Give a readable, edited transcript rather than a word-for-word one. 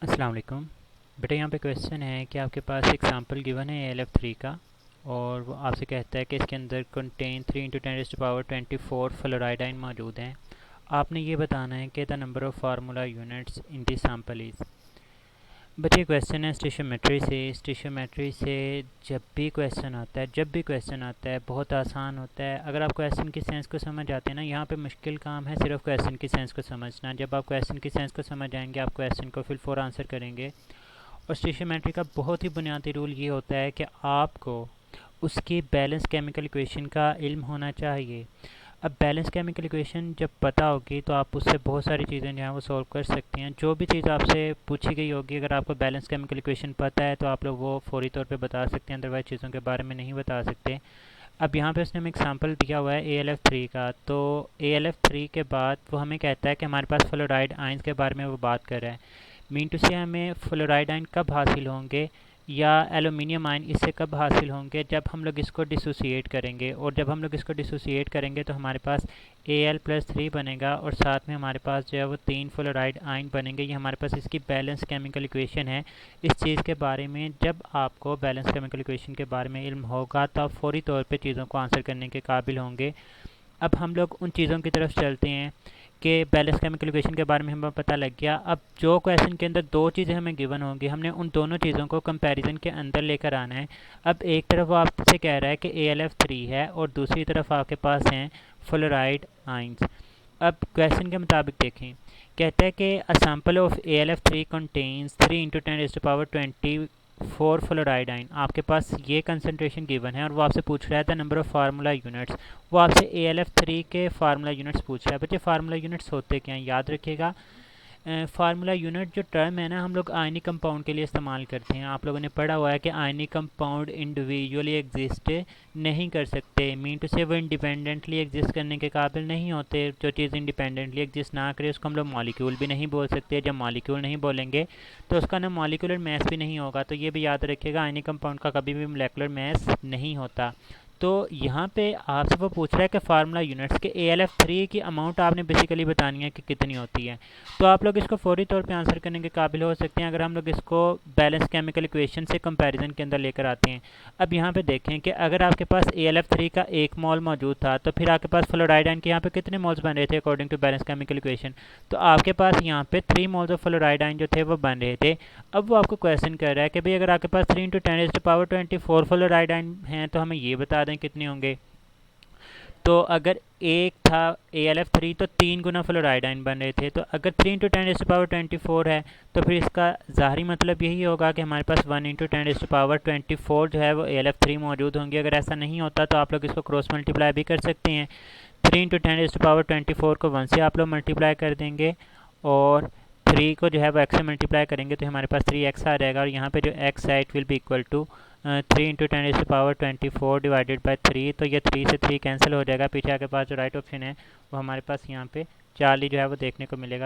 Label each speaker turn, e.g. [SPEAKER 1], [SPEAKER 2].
[SPEAKER 1] अस्सलाम वालेकुम। बेटा यहाँ पे क्वेश्चन है कि आपके पास एग्जांपल गिवन है AlF3 का, और वो आपसे कहता है कि इसके अंदर कंटेन 3 × 10⁻24 फ्लोराइड आयन मौजूद हैं। आपने ये बताना है कि the number of formula units in this sample is. बच्चे क्वेश्चन है स्टिशियोमेट्री से जब भी क्वेश्चन आता है बहुत आसान होता है। अगर आप क्वेश्चन की सेंस को समझ आते हैं ना, यहाँ पे मुश्किल काम है सिर्फ क्वेश्चन की सेंस को समझना। जब आप क्वेश्चन की सेंस को समझ जाएंगे, आप क्वेश्चन को फिल फॉर आंसर करेंगे। और स्टिशियोमेट्री का बहुत ही बुनियादी रूल ये होता है कि आपको उसकी बैलेंस केमिकल इक्वेशन का इल्म होना चाहिए। अब बैलेंस केमिकल इक्वेशन जब पता होगी तो आप उससे बहुत सारी चीज़ें जो हैं वो सॉल्व कर सकते हैं। जो भी चीज़ आपसे पूछी गई होगी, अगर आपको बैलेंस केमिकल इक्वेशन पता है तो आप लोग वो फौरी तौर पे बता सकते हैं, अदरवाइज चीज़ों के बारे में नहीं बता सकते। अब यहाँ पे उसने हमें एग्जांपल दिया हुआ है AlF3 का, तो AlF3 के बाद वो हमें कहता है कि हमारे पास फ्लोराइड आइंस के बारे में वो बात कर रहा है। मीन टू से हमें फ्लोराइड आयन कब हासिल होंगे या एलुमिनियम आयन इससे कब हासिल होंगे, जब हम लोग इसको डिसोसिएट करेंगे। और जब हम लोग इसको डिसोसिएट करेंगे तो हमारे पास Al+3 बनेगा, और साथ में हमारे पास जो है वो 3 फ्लोराइड आयन बनेंगे। ये हमारे पास इसकी बैलेंस केमिकल इक्वेशन है। इस चीज़ के बारे में जब आपको बैलेंस केमिकल इक्वेशन के बारे में इल्म होगा तो आप फौरी तौर पर चीज़ों को आंसर करने के काबिल होंगे। अब हम लोग उन चीज़ों की तरफ चलते हैं कि बैलेंस केमिकल इक्वेशन के बारे में हमें पता लग गया। अब जो क्वेश्चन के अंदर दो चीज़ें हमें गिवन होंगी, हमने उन दोनों चीज़ों को कंपैरिजन के अंदर लेकर आना है। अब एक तरफ वो आपसे कह रहा है कि AlF3 है और दूसरी तरफ आपके पास हैं फ्लोराइड आइंस। अब क्वेश्चन के मुताबिक देखें, कहता है कि a sample of AlF3 contains 3 × 10⁻24 fluoride आइन। आपके पास ये कंसनट्रेशन गिवन है और वो आपसे पूछ रहा है the number of formula units. वो आपसे AlF3 के फार्मूला यूनिट्स पूछ रहा है। बच्चे फार्मूला यूनिट्स होते क्या हैं याद रखिएगा। फार्मूला यूनिट जो टर्म है ना, हम लोग आयनिक कंपाउंड के लिए इस्तेमाल करते हैं। आप लोगों ने पढ़ा हुआ है कि आयनिक कंपाउंड इंडिविजुअली एग्जिस्ट नहीं कर सकते। मीन टू से वो इंडिपेंडेंटली एग्जिस्ट करने के काबिल नहीं होते। जो चीज़ इंडिपेंडेंटली एग्जिस्ट ना करे उसको हम लोग मॉलिक्यूल भी नहीं बोल सकते। जब मॉलिक्यूल नहीं बोलेंगे तो उसका ना मॉलिक्यूलर मैस भी नहीं होगा। तो ये भी याद रखिएगा, आयनिक कंपाउंड का कभी भी मोलेकुलर मैस नहीं होता। तो यहाँ पे आपसे वो पूछ रहा है कि फार्मूला यूनिट्स के AlF3 की अमाउंट आपने बेसिकली बतानी है कि कितनी होती है। तो आप लोग इसको फौरी तौर पे आंसर करने के काबिल हो सकते हैं अगर हम लोग इसको बैलेंस केमिकल इक्वेशन से कंपैरिजन के अंदर लेकर आते हैं। अब यहाँ पे देखें कि अगर आपके पास AlF3 का 1 मोल मौजूद था तो फिर आपके पास फ्लोराइड आयन के यहाँ पे कितने मोल्स बन रहे थे according to balance chemical equation. तो आपके पास यहाँ पे 3 मोल्स ऑफ फ्लोराइड आयन जो थे वो बन रहे थे। अब वो आपको क्वेश्चन कर रहा है कि भाई अगर आपके पास 3 × 10⁻24 फ्लोराइड आयन हैं तो हमें ये बता दें कितने होंगे। तो अगर एक था AlF3 तो 3 गुना फ्लोराइड आयन बन रहे थे। तो अगर 3 × 10⁻24 है तो फिर इसका ज़ाहरी मतलब यही होगा कि हमारे पास 1 × 10⁻24 जो है वो AlF3 मौजूद होंगे। अगर ऐसा नहीं होता तो आप लोग इसको क्रॉस मल्टीप्लाई भी कर सकते हैं। 3 × 10⁻24 को 1 से आप लोग मल्टीप्लाई कर देंगे और 3 को जो है वो x से मल्टीप्लाई करेंगे तो हमारे पास 3x आ जाएगा। और यहाँ पे जो x है it will be equal to 3 × 10⁻24 divided by 3। तो ये 3 से 3 कैंसिल हो जाएगा। पीछे आपके पास जो राइट ऑप्शन है वो हमारे पास यहाँ पे 4 ही जो है वो देखने को मिलेगा।